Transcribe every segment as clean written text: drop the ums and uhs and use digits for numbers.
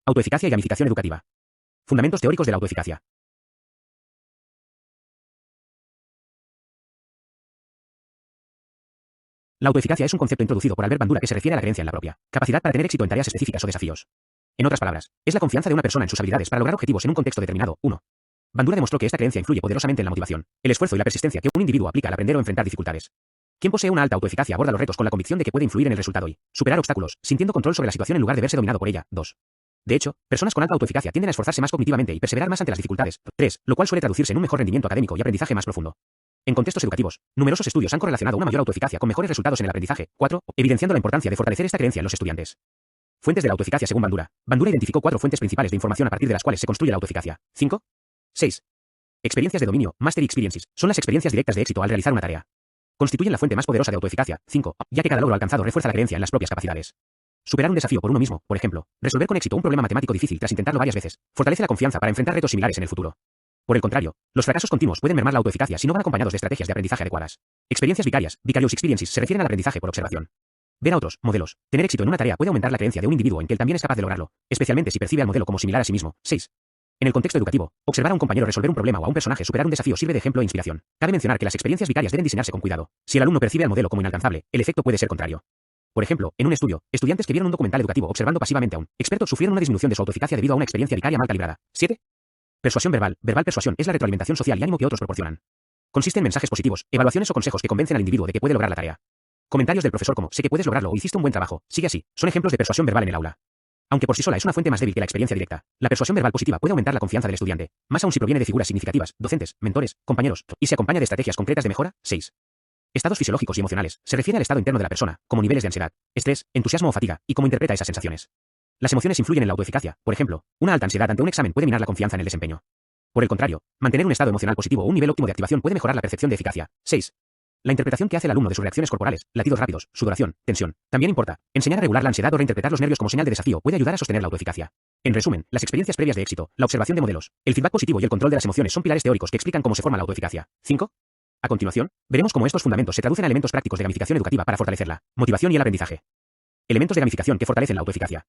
Autoeficacia y gamificación educativa. Fundamentos teóricos de la autoeficacia. La autoeficacia es un concepto introducido por Albert Bandura que se refiere a la creencia en la propia capacidad para tener éxito en tareas específicas o desafíos. En otras palabras, es la confianza de una persona en sus habilidades para lograr objetivos en un contexto determinado. 1. Bandura demostró que esta creencia influye poderosamente en la motivación, el esfuerzo y la persistencia que un individuo aplica al aprender o enfrentar dificultades. Quien posee una alta autoeficacia aborda los retos con la convicción de que puede influir en el resultado y superar obstáculos, sintiendo control sobre la situación en lugar de verse dominado por ella. 2. De hecho, personas con alta autoeficacia tienden a esforzarse más cognitivamente y perseverar más ante las dificultades. 3. Lo cual suele traducirse en un mejor rendimiento académico y aprendizaje más profundo. En contextos educativos, numerosos estudios han correlacionado una mayor autoeficacia con mejores resultados en el aprendizaje. 4. Evidenciando la importancia de fortalecer esta creencia en los estudiantes. Fuentes de la autoeficacia según Bandura. Bandura identificó 4 fuentes principales de información a partir de las cuales se construye la autoeficacia. 5. 6. Experiencias de dominio, mastery experiences, son las experiencias directas de éxito al realizar una tarea. Constituyen la fuente más poderosa de autoeficacia. 5. Ya que cada logro alcanzado refuerza la creencia en las propias capacidades. Superar un desafío por uno mismo, por ejemplo, resolver con éxito un problema matemático difícil tras intentarlo varias veces, fortalece la confianza para enfrentar retos similares en el futuro. Por el contrario, los fracasos continuos pueden mermar la autoeficacia si no van acompañados de estrategias de aprendizaje adecuadas. Experiencias vicarias, vicarious experiences, se refieren al aprendizaje por observación. Ver a otros, modelos, tener éxito en una tarea puede aumentar la creencia de un individuo en que él también es capaz de lograrlo, especialmente si percibe al modelo como similar a sí mismo. 6. En el contexto educativo, observar a un compañero resolver un problema o a un personaje superar un desafío sirve de ejemplo e inspiración. Cabe mencionar que las experiencias vicarias deben diseñarse con cuidado. Si el alumno percibe al modelo como inalcanzable, el efecto puede ser contrario. Por ejemplo, en un estudio, estudiantes que vieron un documental educativo observando pasivamente a un experto sufrieron una disminución de su autoeficacia debido a una experiencia vicaria mal calibrada. 7. Persuasión verbal. Verbal persuasión es la retroalimentación social y ánimo que otros proporcionan. Consiste en mensajes positivos, evaluaciones o consejos que convencen al individuo de que puede lograr la tarea. Comentarios del profesor como, sé que puedes lograrlo o hiciste un buen trabajo, sigue así, son ejemplos de persuasión verbal en el aula. Aunque por sí sola es una fuente más débil que la experiencia directa, la persuasión verbal positiva puede aumentar la confianza del estudiante, más aún si proviene de figuras significativas, docentes, mentores, compañeros, y se acompaña de estrategias concretas de mejora. 6. Estados fisiológicos y emocionales. Se refiere al estado interno de la persona, como niveles de ansiedad, estrés, entusiasmo o fatiga, y cómo interpreta esas sensaciones. Las emociones influyen en la autoeficacia. Por ejemplo, una alta ansiedad ante un examen puede minar la confianza en el desempeño. Por el contrario, mantener un estado emocional positivo o un nivel óptimo de activación puede mejorar la percepción de eficacia. 6. La interpretación que hace el alumno de sus reacciones corporales, latidos rápidos, sudoración, tensión, también importa. Enseñar a regular la ansiedad o reinterpretar los nervios como señal de desafío puede ayudar a sostener la autoeficacia. En resumen, las experiencias previas de éxito, la observación de modelos, el feedback positivo y el control de las emociones son pilares teóricos que explican cómo se forma la autoeficacia. 5. A continuación, veremos cómo estos fundamentos se traducen a elementos prácticos de gamificación educativa para fortalecer la motivación y el aprendizaje. Elementos de gamificación que fortalecen la autoeficacia.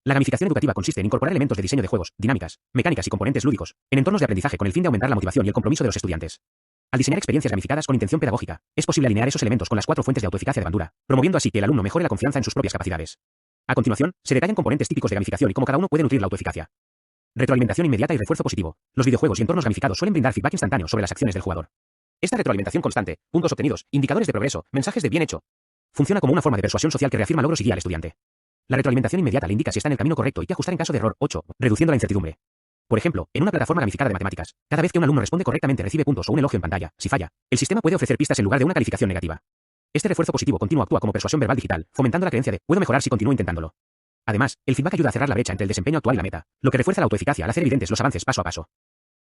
La gamificación educativa consiste en incorporar elementos de diseño de juegos, dinámicas, mecánicas y componentes lúdicos en entornos de aprendizaje con el fin de aumentar la motivación y el compromiso de los estudiantes. Al diseñar experiencias gamificadas con intención pedagógica, es posible alinear esos elementos con las 4 fuentes de autoeficacia de Bandura, promoviendo así que el alumno mejore la confianza en sus propias capacidades. A continuación, se detallan componentes típicos de gamificación y cómo cada uno puede nutrir la autoeficacia. Retroalimentación inmediata y refuerzo positivo. Los videojuegos y entornos gamificados suelen brindar feedback instantáneo sobre las acciones del jugador. Esta retroalimentación constante, puntos obtenidos, indicadores de progreso, mensajes de bien hecho, funciona como una forma de persuasión social que reafirma logros y guía al estudiante. La retroalimentación inmediata le indica si está en el camino correcto y qué ajustar en caso de error. 8. Reduciendo la incertidumbre. Por ejemplo, en una plataforma gamificada de matemáticas, cada vez que un alumno responde correctamente recibe puntos o un elogio en pantalla. Si falla, el sistema puede ofrecer pistas en lugar de una calificación negativa. Este refuerzo positivo continuo actúa como persuasión verbal digital, fomentando la creencia de puedo mejorar si continúo intentándolo. Además, el feedback ayuda a cerrar la brecha entre el desempeño actual y la meta, lo que refuerza la autoeficacia al hacer evidentes los avances paso a paso.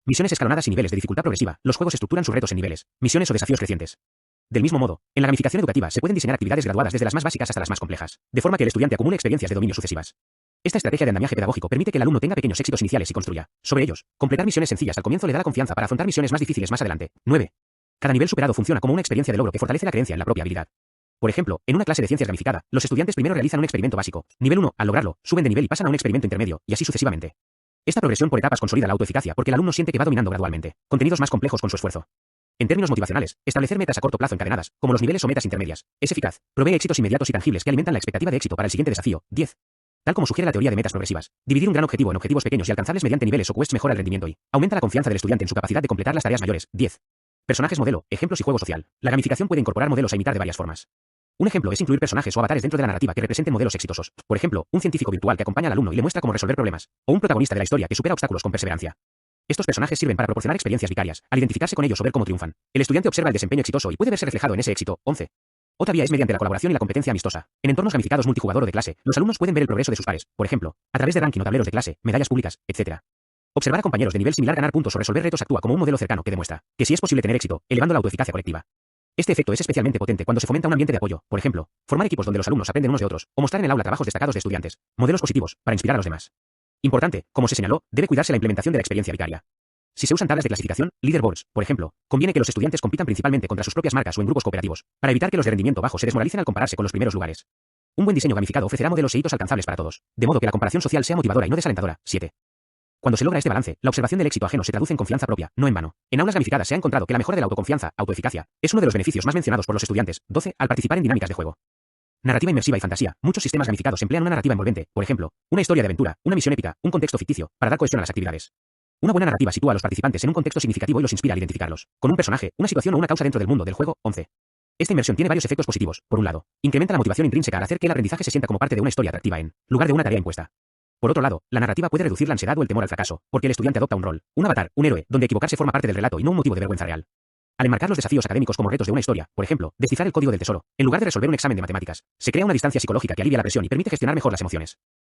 Misiones escalonadas y niveles de dificultad progresiva. Los juegos estructuran sus retos en niveles, misiones o desafíos crecientes. Del mismo modo, en la gamificación educativa se pueden diseñar actividades graduadas desde las más básicas hasta las más complejas, de forma que el estudiante acumule experiencias de dominio sucesivas. Esta estrategia de andamiaje pedagógico permite que el alumno tenga pequeños éxitos iniciales y construya sobre ellos. Completar misiones sencillas al comienzo le da la confianza para afrontar misiones más difíciles más adelante. 9. Cada nivel superado funciona como una experiencia de logro que fortalece la creencia en la propia habilidad. Por ejemplo, en una clase de ciencias gamificada, los estudiantes primero realizan un experimento básico. Nivel 1, al lograrlo, suben de nivel y pasan a un experimento intermedio, y así sucesivamente. Esta progresión por etapas consolida la autoeficacia porque el alumno siente que va dominando gradualmente contenidos más complejos con su esfuerzo. En términos motivacionales, establecer metas a corto plazo encadenadas, como los niveles o metas intermedias, es eficaz, provee éxitos inmediatos y tangibles que alimentan la expectativa de éxito para el siguiente desafío. 10. Tal como sugiere la teoría de metas progresivas, dividir un gran objetivo en objetivos pequeños y alcanzables mediante niveles o quests mejora el rendimiento y aumenta la confianza del estudiante en su capacidad de completar las tareas mayores. 10. Personajes modelo, ejemplos y juego social. La gamificación puede incorporar modelos a imitar de varias formas. Un ejemplo es incluir personajes o avatares dentro de la narrativa que representen modelos exitosos. Por ejemplo, un científico virtual que acompaña al alumno y le muestra cómo resolver problemas, o un protagonista de la historia que supera obstáculos con perseverancia. Estos personajes sirven para proporcionar experiencias vicarias. Al identificarse con ellos o ver cómo triunfan, el estudiante observa el desempeño exitoso y puede verse reflejado en ese éxito. 11. Otra vía es mediante la colaboración y la competencia amistosa. En entornos gamificados multijugador o de clase, los alumnos pueden ver el progreso de sus pares, por ejemplo, a través de ranking o tableros de clase, medallas públicas, etc. Observar a compañeros de nivel similar ganar puntos o resolver retos actúa como un modelo cercano que demuestra que sí es posible tener éxito, elevando la autoeficacia colectiva. Este efecto es especialmente potente cuando se fomenta un ambiente de apoyo, por ejemplo, formar equipos donde los alumnos aprenden unos de otros, o mostrar en el aula trabajos destacados de estudiantes, modelos positivos, para inspirar a los demás. Importante, como se señaló, debe cuidarse la implementación de la experiencia vicaria. Si se usan tablas de clasificación, leaderboards, por ejemplo, conviene que los estudiantes compitan principalmente contra sus propias marcas o en grupos cooperativos, para evitar que los de rendimiento bajo se desmoralicen al compararse con los primeros lugares. Un buen diseño gamificado ofrecerá modelos e hitos alcanzables para todos, de modo que la comparación social sea motivadora y no desalentadora. 7. Cuando se logra este balance, la observación del éxito ajeno se traduce en confianza propia, no en vano. En aulas gamificadas se ha encontrado que la mejora de la autoconfianza, autoeficacia, es uno de los beneficios más mencionados por los estudiantes. 12. Al participar en dinámicas de juego. Narrativa inmersiva y fantasía. Muchos sistemas gamificados emplean una narrativa envolvente, por ejemplo, una historia de aventura, una misión épica, un contexto ficticio, para dar cohesión a las actividades. Una buena narrativa sitúa a los participantes en un contexto significativo y los inspira al identificarlos con un personaje, una situación o una causa dentro del mundo del juego. 11. Esta inmersión tiene varios efectos positivos. Por un lado, incrementa la motivación intrínseca al hacer que el aprendizaje se sienta como parte de una historia atractiva en lugar de una tarea impuesta. Por otro lado, la narrativa puede reducir la ansiedad o el temor al fracaso, porque el estudiante adopta un rol, un avatar, un héroe, donde equivocarse forma parte del relato y no un motivo de vergüenza real. Al enmarcar los desafíos académicos como retos de una historia, por ejemplo, descifrar el código del tesoro, en lugar de resolver un examen de matemáticas, se crea una distancia psicológica que alivia la presión y permite gestionar mejor las emociones.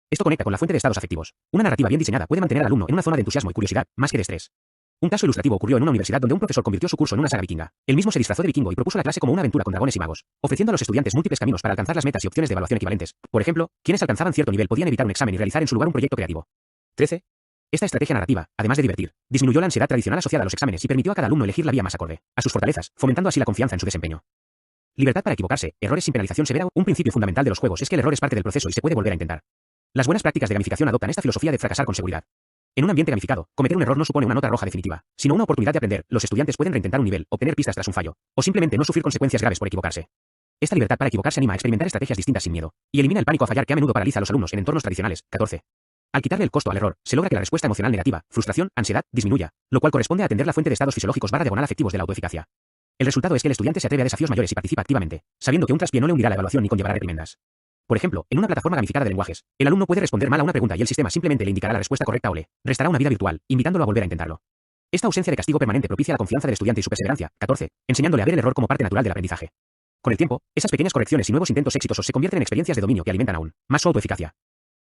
Esto conecta con la fuente de estados afectivos. Una narrativa bien diseñada puede mantener al alumno en una zona de entusiasmo y curiosidad, más que de estrés. Un caso ilustrativo ocurrió en una universidad donde un profesor convirtió su curso en una saga vikinga. Él mismo se disfrazó de vikingo y propuso la clase como una aventura con dragones y magos, ofreciendo a los estudiantes múltiples caminos para alcanzar las metas y opciones de evaluación equivalentes. Por ejemplo, quienes alcanzaban cierto nivel podían evitar un examen y realizar en su lugar un proyecto creativo. 13. Esta estrategia narrativa, además de divertir, disminuyó la ansiedad tradicional asociada a los exámenes y permitió a cada alumno elegir la vía más acorde a sus fortalezas, fomentando así la confianza en su desempeño. Libertad para equivocarse, errores sin penalización severa. Un principio fundamental de los juegos es que el error es parte del proceso y se puede volver a intentar. Las buenas prácticas de gamificación adoptan esta filosofía de fracasar con seguridad. En un ambiente gamificado, cometer un error no supone una nota roja definitiva, sino una oportunidad de aprender. Los estudiantes pueden reintentar un nivel, obtener pistas tras un fallo, o simplemente no sufrir consecuencias graves por equivocarse. Esta libertad para equivocarse anima a experimentar estrategias distintas sin miedo, y elimina el pánico a fallar que a menudo paraliza a los alumnos en entornos tradicionales. 14. Al quitarle el costo al error, se logra que la respuesta emocional negativa, frustración, ansiedad, disminuya, lo cual corresponde a atender la fuente de estados fisiológicos / afectivos de la autoeficacia. El resultado es que el estudiante se atreve a desafíos mayores y participa activamente, sabiendo que un traspié no le hundirá la evaluación ni conllevará reprimendas. Por ejemplo, en una plataforma gamificada de lenguajes, el alumno puede responder mal a una pregunta y el sistema simplemente le indicará la respuesta correcta o le restará una vida virtual, invitándolo a volver a intentarlo. Esta ausencia de castigo permanente propicia la confianza del estudiante y su perseverancia. 14. Enseñándole a ver el error como parte natural del aprendizaje. Con el tiempo, esas pequeñas correcciones y nuevos intentos exitosos se convierten en experiencias de dominio que alimentan aún más su autoeficacia.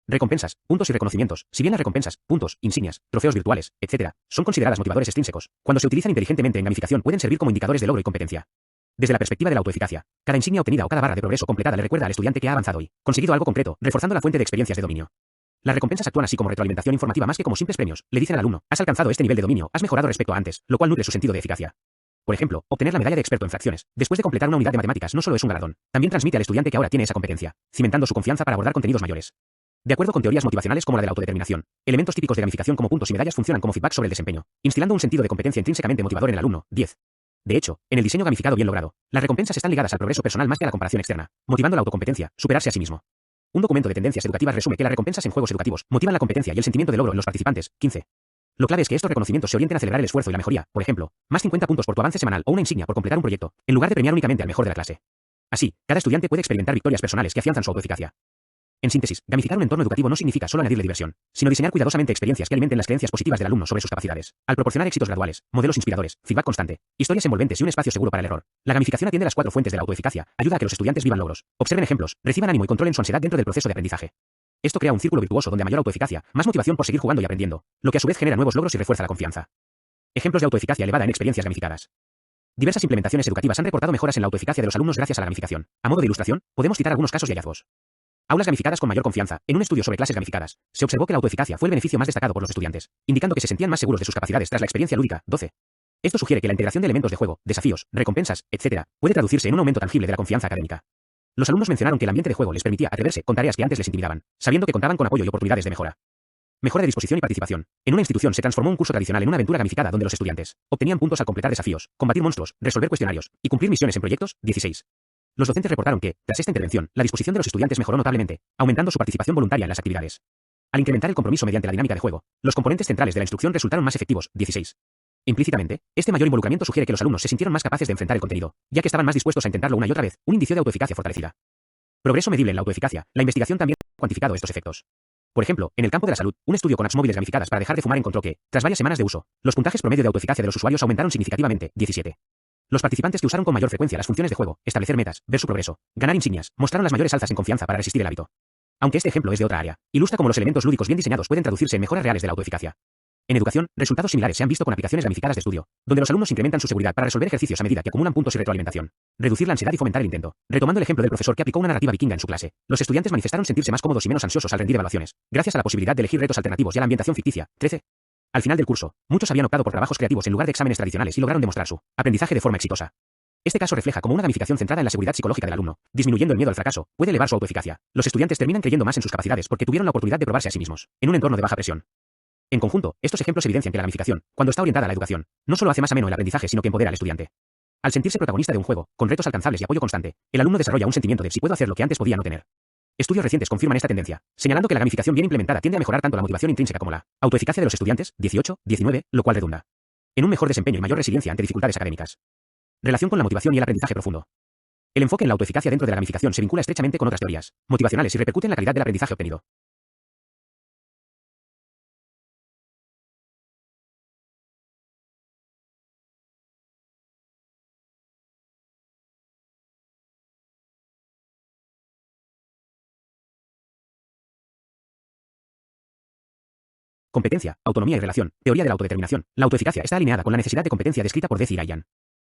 Recompensas, puntos y reconocimientos. Si bien las recompensas, puntos, insignias, trofeos virtuales, etc., son consideradas motivadores extrínsecos, cuando se utilizan inteligentemente en gamificación pueden servir como indicadores de logro y competencia. Desde la perspectiva de la autoeficacia, cada insignia obtenida o cada barra de progreso completada le recuerda al estudiante que ha avanzado y conseguido algo concreto, reforzando la fuente de experiencias de dominio. Las recompensas actúan así como retroalimentación informativa más que como simples premios. Le dicen al alumno: has alcanzado este nivel de dominio, has mejorado respecto a antes, lo cual nutre su sentido de eficacia. Por ejemplo, obtener la medalla de experto en fracciones, después de completar una unidad de matemáticas, no solo es un galardón, también transmite al estudiante que ahora tiene esa competencia, cimentando su confianza para abordar contenidos mayores. De acuerdo con teorías motivacionales como la de la autodeterminación, elementos típicos de gamificación como puntos y medallas funcionan como feedback sobre el desempeño, instilando un sentido de competencia intrínsecamente motivador en el alumno. 10. De hecho, en el diseño gamificado bien logrado, las recompensas están ligadas al progreso personal más que a la comparación externa, motivando la autocompetencia, superarse a sí mismo. Un documento de tendencias educativas resume que las recompensas en juegos educativos motivan la competencia y el sentimiento de logro en los participantes. 15. Lo clave es que estos reconocimientos se orienten a celebrar el esfuerzo y la mejoría, por ejemplo, más 50 puntos por tu avance semanal o una insignia por completar un proyecto, en lugar de premiar únicamente al mejor de la clase. Así, cada estudiante puede experimentar victorias personales que afianzan su autoeficacia. En síntesis, gamificar un entorno educativo no significa solo añadirle diversión, sino diseñar cuidadosamente experiencias que alimenten las creencias positivas del alumno sobre sus capacidades. Al proporcionar éxitos graduales, modelos inspiradores, feedback constante, historias envolventes y un espacio seguro para el error, la gamificación atiende las 4 fuentes de la autoeficacia, ayuda a que los estudiantes vivan logros, observen ejemplos, reciban ánimo y controlen su ansiedad dentro del proceso de aprendizaje. Esto crea un círculo virtuoso donde a mayor autoeficacia, más motivación por seguir jugando y aprendiendo, lo que a su vez genera nuevos logros y refuerza la confianza. Ejemplos de autoeficacia elevada en experiencias gamificadas. Diversas implementaciones educativas han reportado mejoras en la autoeficacia de los alumnos gracias a la gamificación. A modo de ilustración, podemos citar algunos casos y hallazgos. Aulas gamificadas con mayor confianza. En un estudio sobre clases gamificadas, se observó que la autoeficacia fue el beneficio más destacado por los estudiantes, indicando que se sentían más seguros de sus capacidades tras la experiencia lúdica. 12. Esto sugiere que la integración de elementos de juego, desafíos, recompensas, etc., puede traducirse en un aumento tangible de la confianza académica. Los alumnos mencionaron que el ambiente de juego les permitía atreverse con tareas que antes les intimidaban, sabiendo que contaban con apoyo y oportunidades de mejora. Mejora de disposición y participación. En una institución se transformó un curso tradicional en una aventura gamificada donde los estudiantes obtenían puntos al completar desafíos, combatir monstruos, resolver cuestionarios y cumplir misiones en proyectos. 16. Los docentes reportaron que, tras esta intervención, la disposición de los estudiantes mejoró notablemente, aumentando su participación voluntaria en las actividades. Al incrementar el compromiso mediante la dinámica de juego, los componentes centrales de la instrucción resultaron más efectivos. 16. Implícitamente, este mayor involucramiento sugiere que los alumnos se sintieron más capaces de enfrentar el contenido, ya que estaban más dispuestos a intentarlo una y otra vez, un indicio de autoeficacia fortalecida. Progreso medible en la autoeficacia. La investigación también ha cuantificado estos efectos. Por ejemplo, en el campo de la salud, un estudio con apps móviles gamificadas para dejar de fumar encontró que, tras varias semanas de uso, los puntajes promedio de autoeficacia de los usuarios aumentaron significativamente. 17. Los participantes que usaron con mayor frecuencia las funciones de juego, establecer metas, ver su progreso, ganar insignias, mostraron las mayores alzas en confianza para resistir el hábito. Aunque este ejemplo es de otra área, ilustra cómo los elementos lúdicos bien diseñados pueden traducirse en mejoras reales de la autoeficacia. En educación, resultados similares se han visto con aplicaciones gamificadas de estudio, donde los alumnos incrementan su seguridad para resolver ejercicios a medida que acumulan puntos y retroalimentación. Reducir la ansiedad y fomentar el intento. Retomando el ejemplo del profesor que aplicó una narrativa vikinga en su clase, los estudiantes manifestaron sentirse más cómodos y menos ansiosos al rendir evaluaciones, gracias a la posibilidad de elegir retos alternativos y a la ambientación ficticia. 13. Al final del curso, muchos habían optado por trabajos creativos en lugar de exámenes tradicionales y lograron demostrar su aprendizaje de forma exitosa. Este caso refleja cómo una gamificación centrada en la seguridad psicológica del alumno, disminuyendo el miedo al fracaso, puede elevar su autoeficacia. Los estudiantes terminan creyendo más en sus capacidades porque tuvieron la oportunidad de probarse a sí mismos, en un entorno de baja presión. En conjunto, estos ejemplos evidencian que la gamificación, cuando está orientada a la educación, no solo hace más ameno el aprendizaje, sino que empodera al estudiante. Al sentirse protagonista de un juego, con retos alcanzables y apoyo constante, el alumno desarrolla un sentimiento de si puedo hacer lo que antes podía no tener. Estudios recientes confirman esta tendencia, señalando que la gamificación bien implementada tiende a mejorar tanto la motivación intrínseca como la autoeficacia de los estudiantes, 18-19, lo cual redunda en un mejor desempeño y mayor resiliencia ante dificultades académicas. Relación con la motivación y el aprendizaje profundo. El enfoque en la autoeficacia dentro de la gamificación se vincula estrechamente con otras teorías motivacionales y repercute en la calidad del aprendizaje obtenido. Competencia, autonomía y relación. Teoría de la autodeterminación. La autoeficacia está alineada con la necesidad de competencia descrita por Deci y Ryan.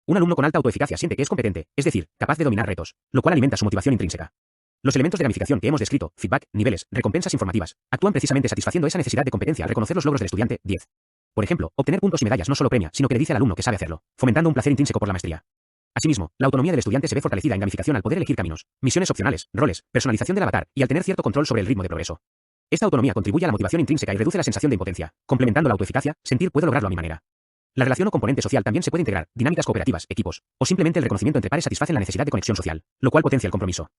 Un alumno con alta autoeficacia siente que es competente, es decir, capaz de dominar retos, lo cual alimenta su motivación intrínseca. Los elementos de gamificación que hemos descrito, feedback, niveles, recompensas informativas, actúan precisamente satisfaciendo esa necesidad de competencia al reconocer los logros del estudiante. 10. Por ejemplo, obtener puntos y medallas no solo premia, sino que le dice al alumno que sabe hacerlo, fomentando un placer intrínseco por la maestría. Asimismo, la autonomía del estudiante se ve fortalecida en gamificación al poder elegir caminos, misiones opcionales, roles, personalización del avatar y al tener cierto control sobre el ritmo de progreso. Esta autonomía contribuye a la motivación intrínseca y reduce la sensación de impotencia, complementando la autoeficacia, sentir puedo lograrlo a mi manera. La relación o componente social también se puede integrar, dinámicas cooperativas, equipos, o simplemente el reconocimiento entre pares satisfacen la necesidad de conexión social, lo cual potencia el compromiso.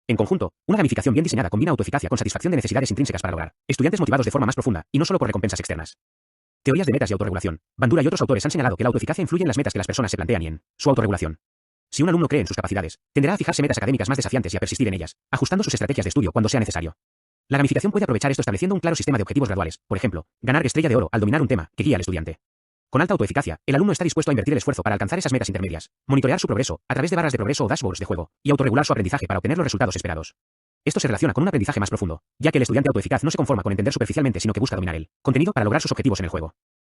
En conjunto, una gamificación bien diseñada combina autoeficacia con satisfacción de necesidades intrínsecas para lograr estudiantes motivados de forma más profunda, y no solo por recompensas externas. Teorías de metas y autorregulación. Bandura y otros autores han señalado que la autoeficacia influye en las metas que las personas se plantean y en su autorregulación. Si un alumno cree en sus capacidades, tenderá a fijarse metas académicas más desafiantes y a persistir en ellas, ajustando sus estrategias de estudio cuando sea necesario. La gamificación puede aprovechar esto estableciendo un claro sistema de objetivos graduales, por ejemplo, ganar estrella de oro al dominar un tema que guía al estudiante. Con alta autoeficacia, el alumno está dispuesto a invertir el esfuerzo para alcanzar esas metas intermedias, monitorear su progreso a través de barras de progreso o dashboards de juego, y autorregular su aprendizaje para obtener los resultados esperados. Esto se relaciona con un aprendizaje más profundo, ya que el estudiante autoeficaz no se conforma con entender superficialmente, sino que busca dominar el contenido para lograr sus objetivos en el juego.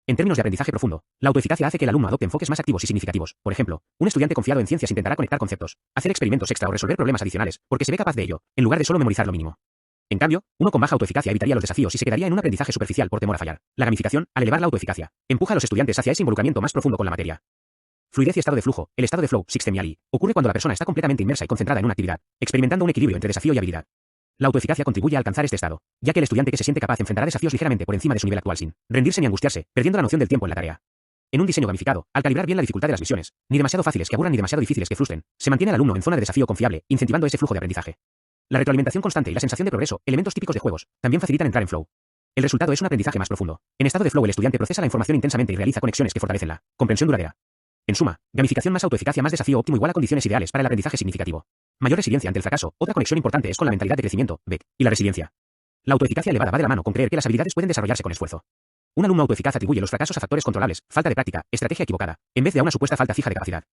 En términos de aprendizaje profundo, la autoeficacia hace que el alumno adopte enfoques más activos y significativos. Por ejemplo, un estudiante confiado en ciencias intentará conectar conceptos, hacer experimentos extra o resolver problemas adicionales, porque se ve capaz de ello, en lugar de solo memorizar lo mínimo. En cambio, uno con baja autoeficacia evitaría los desafíos y se quedaría en un aprendizaje superficial por temor a fallar. La gamificación, al elevar la autoeficacia, empuja a los estudiantes hacia ese involucramiento más profundo con la materia. Fluidez y estado de flujo. El estado de flow, System y Ali, ocurre cuando la persona está completamente inmersa y concentrada en una actividad, experimentando un equilibrio entre desafío y habilidad. La autoeficacia contribuye a alcanzar este estado, ya que el estudiante que se siente capaz enfrentará desafíos ligeramente por encima de su nivel actual sin rendirse ni angustiarse, perdiendo la noción del tiempo en la tarea. En un diseño gamificado, al calibrar bien la dificultad de las misiones, ni demasiado fáciles que aburran ni demasiado difíciles que frustren, se mantiene al alumno en zona de desafío confiable, incentivando ese flujo de aprendizaje. La retroalimentación constante y la sensación de progreso, elementos típicos de juegos, también facilitan entrar en flow. El resultado es un aprendizaje más profundo. En estado de flow el estudiante procesa la información intensamente y realiza conexiones que fortalecen la comprensión duradera. En suma, gamificación más autoeficacia más desafío óptimo igual a condiciones ideales para el aprendizaje significativo. Mayor resiliencia ante el fracaso. Otra conexión importante es con la mentalidad de crecimiento, BEC, y la resiliencia. La autoeficacia elevada va de la mano con creer que las habilidades pueden desarrollarse con esfuerzo. Un alumno autoeficaz atribuye los fracasos a factores controlables, falta de práctica, estrategia equivocada, en vez de a una supuesta falta fija de capacidad.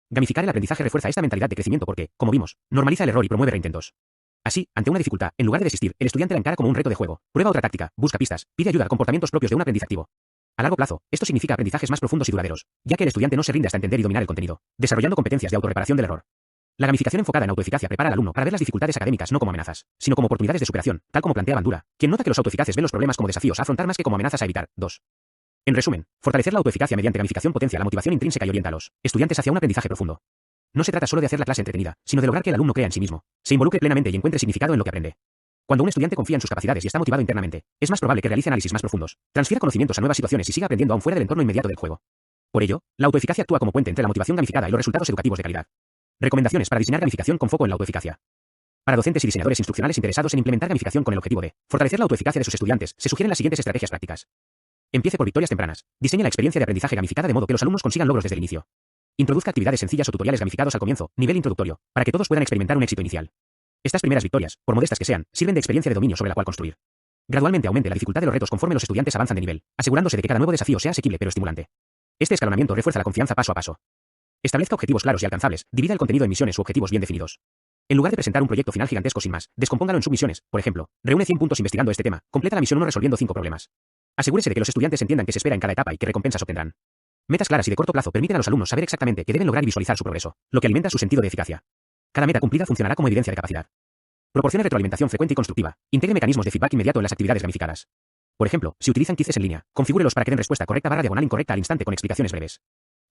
Gamificar el aprendizaje refuerza esta mentalidad de crecimiento porque, como vimos, normaliza el error y promueve reintentos. Así, ante una dificultad, en lugar de desistir, el estudiante la encara como un reto de juego, prueba otra táctica, busca pistas, pide ayuda a comportamientos propios de un aprendiz activo. A largo plazo, esto significa aprendizajes más profundos y duraderos, ya que el estudiante no se rinde hasta entender y dominar el contenido, desarrollando competencias de autorreparación del error. La gamificación enfocada en autoeficacia prepara al alumno para ver las dificultades académicas no como amenazas, sino como oportunidades de superación, tal como plantea Bandura, quien nota que los autoeficaces ven los problemas como desafíos a afrontar más que como amenazas a evitar. 2. En resumen, fortalecer la autoeficacia mediante gamificación potencia la motivación intrínseca y orienta a los estudiantes hacia un aprendizaje profundo. No se trata solo de hacer la clase entretenida, sino de lograr que el alumno crea en sí mismo, se involucre plenamente y encuentre significado en lo que aprende. Cuando un estudiante confía en sus capacidades y está motivado internamente, es más probable que realice análisis más profundos, transfiera conocimientos a nuevas situaciones y siga aprendiendo aún fuera del entorno inmediato del juego. Por ello, la autoeficacia actúa como puente entre la motivación gamificada y los resultados educativos de calidad. Recomendaciones para diseñar gamificación con foco en la autoeficacia. Para docentes y diseñadores instruccionales interesados en implementar gamificación con el objetivo de fortalecer la autoeficacia de sus estudiantes, se sugieren las siguientes estrategias prácticas. Empiece por victorias tempranas. Diseñe la experiencia de aprendizaje gamificada de modo que los alumnos consigan logros desde el inicio. Introduzca actividades sencillas o tutoriales gamificados al comienzo, nivel introductorio, para que todos puedan experimentar un éxito inicial. Estas primeras victorias, por modestas que sean, sirven de experiencia de dominio sobre la cual construir. Gradualmente aumente la dificultad de los retos conforme los estudiantes avanzan de nivel, asegurándose de que cada nuevo desafío sea asequible pero estimulante. Este escalonamiento refuerza la confianza paso a paso. Establezca objetivos claros y alcanzables, divida el contenido en misiones u objetivos bien definidos. En lugar de presentar un proyecto final gigantesco sin más, descompóngalo en submisiones, por ejemplo, reúne 100 puntos investigando este tema, completa la misión 1 resolviendo 5 problemas. Asegúrese de que los estudiantes entiendan qué se espera en cada etapa y qué recompensas obtendrán. Metas claras y de corto plazo permiten a los alumnos saber exactamente qué deben lograr y visualizar su progreso, lo que alimenta su sentido de eficacia. Cada meta cumplida funcionará como evidencia de capacidad. Proporcione retroalimentación frecuente y constructiva. Integre mecanismos de feedback inmediato en las actividades gamificadas. Por ejemplo, si utilizan quizzes en línea, configúrelos para que den respuesta correcta / diagonal incorrecta al instante con explicaciones breves.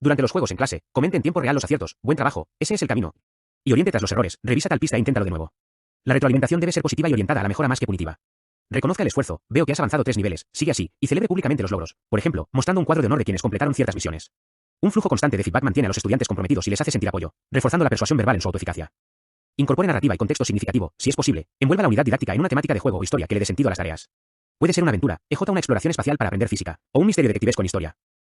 Durante los juegos en clase, comente en tiempo real los aciertos, buen trabajo, ese es el camino. Y oriente tras los errores, revisa tal pista e inténtalo de nuevo. La retroalimentación debe ser positiva y orientada a la mejora más que punitiva. Reconozca el esfuerzo, veo que has avanzado 3 niveles, sigue así, y celebre públicamente los logros, por ejemplo, mostrando un cuadro de honor de quienes completaron ciertas misiones. Un flujo constante de feedback mantiene a los estudiantes comprometidos y les hace sentir apoyo, reforzando la persuasión verbal en su autoeficacia. Incorpore narrativa y contexto significativo, si es posible, envuelva la unidad didáctica en una temática de juego o historia que le dé sentido a las tareas. Puede ser una aventura, una exploración espacial para aprender física, o un misterio detectivesco en historia.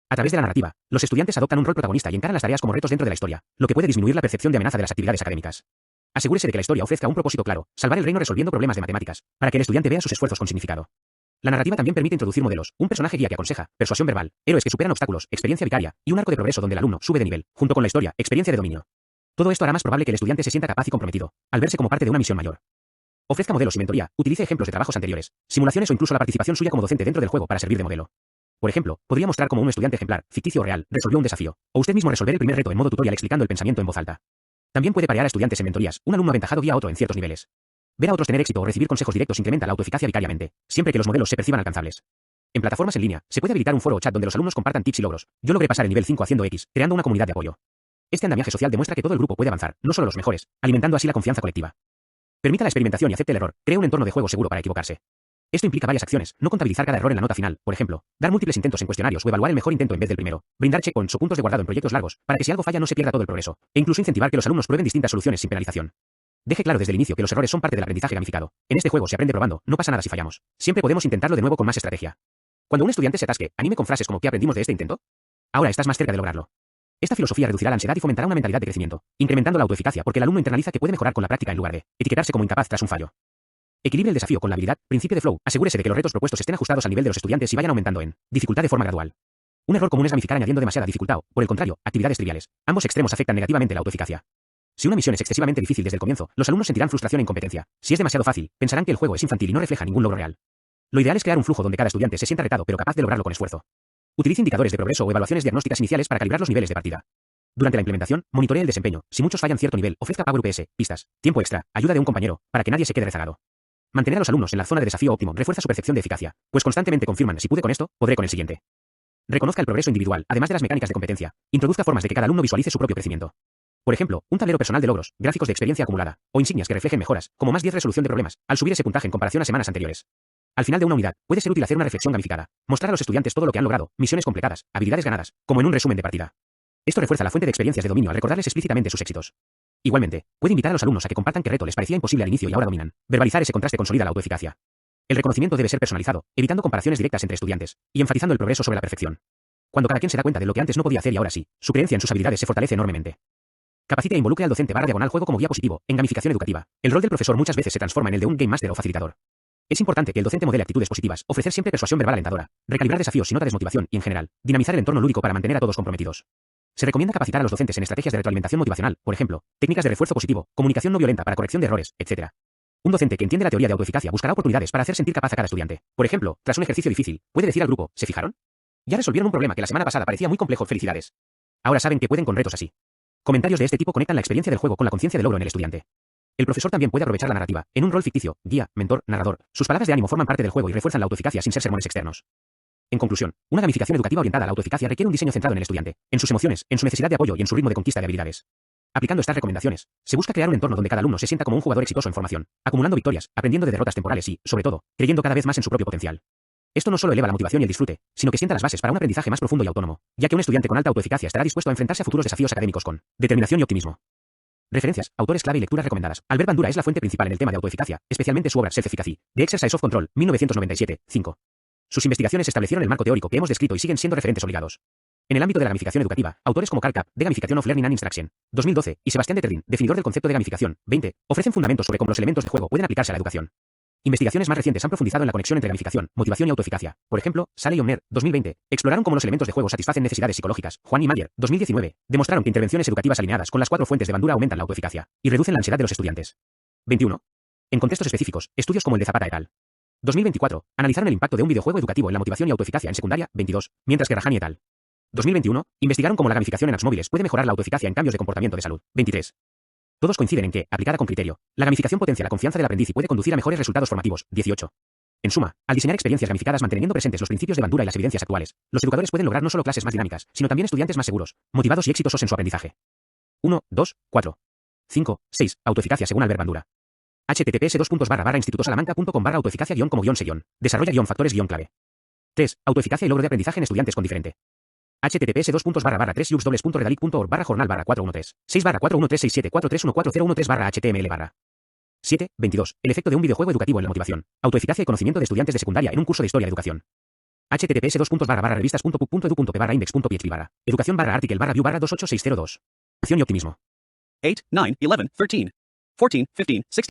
A través de la narrativa, los estudiantes adoptan un rol protagonista y encaran las tareas como retos dentro de la historia, lo que puede disminuir la percepción de amenaza de las actividades académicas. Asegúrese de que la historia ofrezca un propósito claro, salvar el reino resolviendo problemas de matemáticas, para que el estudiante vea sus esfuerzos con significado. La narrativa también permite introducir modelos, un personaje guía que aconseja, persuasión verbal, héroes que superan obstáculos, experiencia vicaria, y un arco de progreso donde el alumno sube de nivel, junto con la historia, experiencia de dominio. Todo esto hará más probable que el estudiante se sienta capaz y comprometido, al verse como parte de una misión mayor. Ofrezca modelos y mentoría, utilice ejemplos de trabajos anteriores, simulaciones o incluso la participación suya como docente dentro del juego para servir de modelo. Por ejemplo, podría mostrar cómo un estudiante ejemplar, ficticio o real, resolvió un desafío, o usted mismo resolver el primer reto en modo tutorial explicando el pensamiento en voz alta. También puede parear a estudiantes en mentorías, un alumno aventajado guía a otro en ciertos niveles. Ver a otros tener éxito o recibir consejos directos incrementa la autoeficacia vicariamente, siempre que los modelos se perciban alcanzables. En plataformas en línea, se puede habilitar un foro o chat donde los alumnos compartan tips y logros. Yo logré pasar el nivel 5 haciendo X, creando una comunidad de apoyo. Este andamiaje social demuestra que todo el grupo puede avanzar, no solo los mejores, alimentando así la confianza colectiva. Permita la experimentación y acepte el error, crea un entorno de juego seguro para equivocarse. Esto implica varias acciones, no contabilizar cada error en la nota final, por ejemplo, dar múltiples intentos en cuestionarios o evaluar el mejor intento en vez del primero, brindar checkpoints o puntos de guardado en proyectos largos, para que si algo falla no se pierda todo el progreso, e incluso incentivar que los alumnos prueben distintas soluciones sin penalización. Deje claro desde el inicio que los errores son parte del aprendizaje gamificado. En este juego se aprende probando, no pasa nada si fallamos. Siempre podemos intentarlo de nuevo con más estrategia. Cuando un estudiante se atasque, anime con frases como ¿qué aprendimos de este intento? Ahora estás más cerca de lograrlo. Esta filosofía reducirá la ansiedad y fomentará una mentalidad de crecimiento, incrementando la autoeficacia porque el alumno internaliza que puede mejorar con la práctica en lugar de etiquetarse como incapaz tras un fallo. Equilibre el desafío con la habilidad, principio de flow. Asegúrese de que los retos propuestos estén ajustados al nivel de los estudiantes y vayan aumentando en dificultad de forma gradual. Un error común es gamificar añadiendo demasiada dificultad o, por el contrario, actividades triviales. Ambos extremos afectan negativamente la autoeficacia. Si una misión es excesivamente difícil desde el comienzo, los alumnos sentirán frustración e incompetencia. Si es demasiado fácil, pensarán que el juego es infantil y no refleja ningún logro real. Lo ideal es crear un flujo donde cada estudiante se sienta retado pero capaz de lograrlo con esfuerzo. Utilice indicadores de progreso o evaluaciones diagnósticas iniciales para calibrar los niveles de partida. Durante la implementación, monitoree el desempeño. Si muchos fallan cierto nivel, ofrezca Power UPS, pistas, tiempo extra, ayuda de un compañero, para que nadie se quede rezagado. Mantener a los alumnos en la zona de desafío óptimo refuerza su percepción de eficacia, pues constantemente confirman si pude con esto, podré con el siguiente. Reconozca el progreso individual, además de las mecánicas de competencia. Introduzca formas de que cada alumno visualice su propio crecimiento. Por ejemplo, un tablero personal de logros, gráficos de experiencia acumulada, o insignias que reflejen mejoras, como más 10 resolución de problemas, al subir ese puntaje en comparación a semanas anteriores. Al final de una unidad, puede ser útil hacer una reflexión gamificada, mostrar a los estudiantes todo lo que han logrado, misiones completadas, habilidades ganadas, como en un resumen de partida. Esto refuerza la fuente de experiencias de dominio al recordarles explícitamente sus éxitos. Igualmente, puede invitar a los alumnos a que compartan qué reto les parecía imposible al inicio y ahora dominan. Verbalizar ese contraste consolida la autoeficacia. El reconocimiento debe ser personalizado, evitando comparaciones directas entre estudiantes, y enfatizando el progreso sobre la perfección. Cuando cada quien se da cuenta de lo que antes no podía hacer y ahora sí, su creencia en sus habilidades se fortalece enormemente. Capacite e involucre al docente / juego como guía positivo, en gamificación educativa. El rol del profesor muchas veces se transforma en el de un game master o facilitador. Es importante que el docente modele actitudes positivas, ofrecer siempre persuasión verbal alentadora, recalibrar desafíos y nota desmotivación y, en general, dinamizar el entorno lúdico para mantener a todos comprometidos. Se recomienda capacitar a los docentes en estrategias de retroalimentación motivacional, por ejemplo, técnicas de refuerzo positivo, comunicación no violenta para corrección de errores, etc. Un docente que entiende la teoría de autoeficacia buscará oportunidades para hacer sentir capaz a cada estudiante. Por ejemplo, tras un ejercicio difícil, puede decir al grupo, ¿se fijaron? Ya resolvieron un problema que la semana pasada parecía muy complejo, felicidades. Ahora saben que pueden con retos así. Comentarios de este tipo conectan la experiencia del juego con la conciencia del logro en el estudiante. El profesor también puede aprovechar la narrativa, en un rol ficticio, guía, mentor, narrador. Sus palabras de ánimo forman parte del juego y refuerzan la autoeficacia sin ser sermones externos. En conclusión, una gamificación educativa orientada a la autoeficacia requiere un diseño centrado en el estudiante, en sus emociones, en su necesidad de apoyo y en su ritmo de conquista de habilidades. Aplicando estas recomendaciones, se busca crear un entorno donde cada alumno se sienta como un jugador exitoso en formación, acumulando victorias, aprendiendo de derrotas temporales y, sobre todo, creyendo cada vez más en su propio potencial. Esto no solo eleva la motivación y el disfrute, sino que sienta las bases para un aprendizaje más profundo y autónomo, ya que un estudiante con alta autoeficacia estará dispuesto a enfrentarse a futuros desafíos académicos con determinación y optimismo. Referencias, autores clave y lecturas recomendadas. Albert Bandura es la fuente principal en el tema de autoeficacia, especialmente su obra Self-Efficacy, The Exercise of Control, 1997, 5. Sus investigaciones establecieron el marco teórico que hemos descrito y siguen siendo referentes obligados. En el ámbito de la gamificación educativa, autores como Carl Kapp, The Gamification of Learning and Instruction, 2012, y Sebastián de Terrin, definidor del concepto de gamificación, 20, ofrecen fundamentos sobre cómo los elementos de juego pueden aplicarse a la educación. Investigaciones más recientes han profundizado en la conexión entre gamificación, motivación y autoeficacia. Por ejemplo, Sale y Omner, 2020, exploraron cómo los elementos de juego satisfacen necesidades psicológicas. Juan y Mayer, 2019, demostraron que intervenciones educativas alineadas con las 4 fuentes de Bandura aumentan la autoeficacia y reducen la ansiedad de los estudiantes. 21. En contextos específicos, estudios como el de Zapata et al. 2024, analizaron el impacto de un videojuego educativo en la motivación y autoeficacia en secundaria, 22, mientras que Rajani et al. 2021, investigaron cómo la gamificación en apps móviles puede mejorar la autoeficacia en cambios de comportamiento de salud, 23. Todos coinciden en que, aplicada con criterio, la gamificación potencia la confianza del aprendiz y puede conducir a mejores resultados formativos, 18. En suma, al diseñar experiencias gamificadas manteniendo presentes los principios de Bandura y las evidencias actuales, los educadores pueden lograr no solo clases más dinámicas, sino también estudiantes más seguros, motivados y exitosos en su aprendizaje. 1, 2, 4, 5, 6. Autoeficacia según Albert Bandura. https://institutosalamanca.com/autoeficacia-como-se- desarrolla-factores-clave. 3. Autoeficacia y logro de aprendizaje en estudiantes con diferente. https://3lux.redalic.org/journal/413 6/41367431413/html/. 7. 22. El efecto de un videojuego educativo en la motivación, autoeficacia y conocimiento de estudiantes de secundaria en un curso de historia de educación. https://revistas.pub.edu.p/index.php/ educación/article/view/28602. Acción y optimismo. 8, 9, 11, 13, 14, 15, 16.